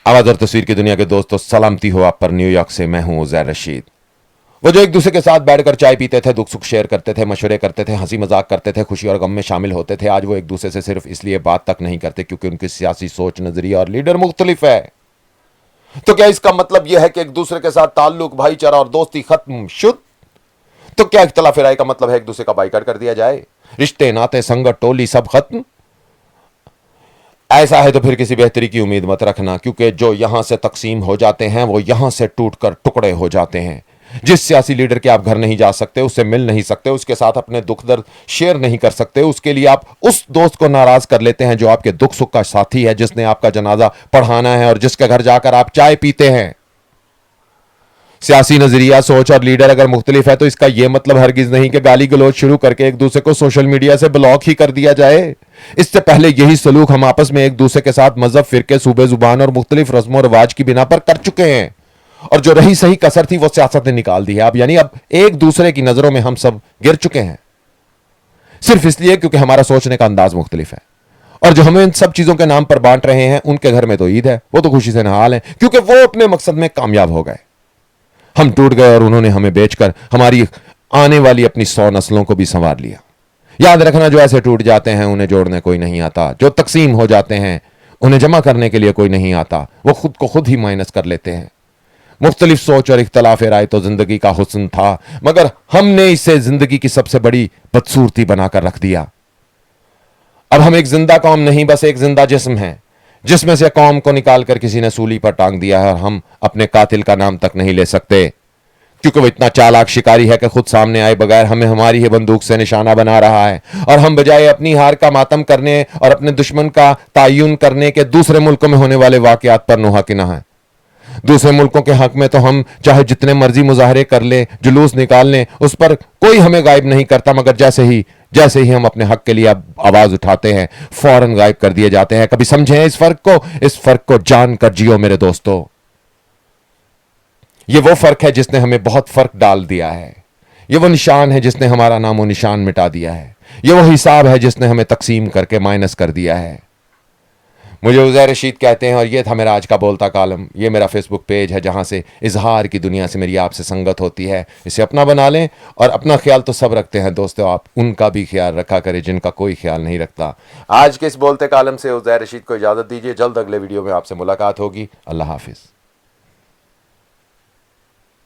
आवाज और तस्वीर की दुनिया के दोस्तों, सलामती हो आप पर। न्यूयॉर्क से मैं हूं उज़ैर रशीद। वो जो एक दूसरे के साथ बैठकर चाय पीते थे, दुख सुख शेयर करते थे, मशवरे करते थे, हंसी मजाक करते थे, खुशी और गम में शामिल होते थे, आज वो एक दूसरे से सिर्फ इसलिए बात तक नहीं करते क्योंकि उनकी सियासी सोच, नजरिया और लीडर मुख्तलिफ है। तो क्या इसका मतलब यह है कि एक दूसरे के साथ ताल्लुक, भाईचारा और दोस्ती खत्म, शुद्ध? तो क्या इख्तिलाफ राय का मतलब है एक दूसरे का बाइकाट कर दिया जाए, रिश्ते नाते संगत टोली सब खत्म? ऐसा है तो फिर किसी बेहतरी की उम्मीद मत रखना, क्योंकि जो यहां से तकसीम हो जाते हैं वो यहां से टूटकर टुकड़े हो जाते हैं। जिस सियासी लीडर के आप घर नहीं जा सकते, उससे मिल नहीं सकते, उसके साथ अपने दुख दर्द शेयर नहीं कर सकते, उसके लिए आप उस दोस्त को नाराज कर लेते हैं जो आपके दुख सुख का साथी है, जिसने आपका जनाजा पढ़ाना है और जिसके घर जाकर आप चाय पीते हैं। सियासी नजरिया, सोच और लीडर अगर मुख्तलिफ है तो इसका यह मतलब हरगिज नहीं कि गाली गलौज शुरू करके एक दूसरे को सोशल मीडिया से ब्लॉक ही कर दिया जाए। इससे पहले यही सलूक हम आपस में एक दूसरे के साथ मजहब, फिरके, सूबे, जुबान और मुख्तलिफ रस्मों रिवाज की बिना पर कर चुके हैं, और जो रही सही कसर थी वो सियासत ने निकाल दी है। अब यानी अब एक दूसरे की नजरों में हम सब गिर चुके हैं, सिर्फ इसलिए क्योंकि हमारा सोचने का अंदाज मुख्तलिफ है। और जो हमें इन सब चीजों के नाम पर बांट रहे हैं, उनके घर में तो ईद है, वो तो खुशी से नहाल है क्योंकि वो अपने मकसद में कामयाब हो गए। हम टूट गए और उन्होंने हमें बेचकर हमारी आने वाली अपनी 100 नस्लों को भी संवार लिया। याद रखना, जो ऐसे टूट जाते हैं उन्हें जोड़ने कोई नहीं आता, जो तकसीम हो जाते हैं उन्हें जमा करने के लिए कोई नहीं आता, वो खुद को खुद ही माइनस कर लेते हैं। मुख्तलिफ सोच और इख्तलाफ राय तो जिंदगी का हुस्न था, मगर हमने इसे जिंदगी की सबसे बड़ी बदसूरती बनाकर रख दिया। अब हम एक जिंदा कौम नहीं, बस एक जिंदा जिस्म है, जिसमें से कौम को निकालकर किसी ने सूली पर टांग दिया है, और हम अपने कातिल का नाम तक नहीं ले सकते क्योंकि वो इतना चालाक शिकारी है कि खुद सामने आए बगैर हमें हमारी ही बंदूक से निशाना बना रहा है, और हम बजाय अपनी हार का मातम करने और अपने दुश्मन का तायुन करने के दूसरे मुल्कों में होने वाले वाकयात पर नुहा किना है। दूसरे मुल्कों के हक में तो हम चाहे जितने मर्जी मुजाहरे कर ले, जुलूस निकाल लें, उस पर कोई हमें गायब नहीं करता, मगर जैसे ही हम अपने हक के लिए आवाज उठाते हैं, फौरन गायब कर दिए जाते हैं। कभी समझें इस फर्क को जान कर जियो मेरे दोस्तों। ये वो फर्क है जिसने हमें बहुत फर्क डाल दिया है, ये वो निशान है जिसने हमारा नामो निशान मिटा दिया है, ये वो हिसाब है जिसने हमें तकसीम करके माइनस कर दिया है। मुझे उज़ैर रशीद कहते हैं और ये था मेरा आज का बोलता कालम। ये मेरा फेसबुक पेज है जहां से इजहार की दुनिया से मेरी आपसे संगत होती है। इसे अपना बना लें, और अपना ख्याल तो सब रखते हैं दोस्तों, आप उनका भी ख्याल रखा करें जिनका कोई ख्याल नहीं रखता। आज के इस बोलते कालम से उज़ैर रशीद को इजाज़त दीजिए। जल्द अगले वीडियो में आपसे मुलाकात होगी। अल्लाह हाफिज़।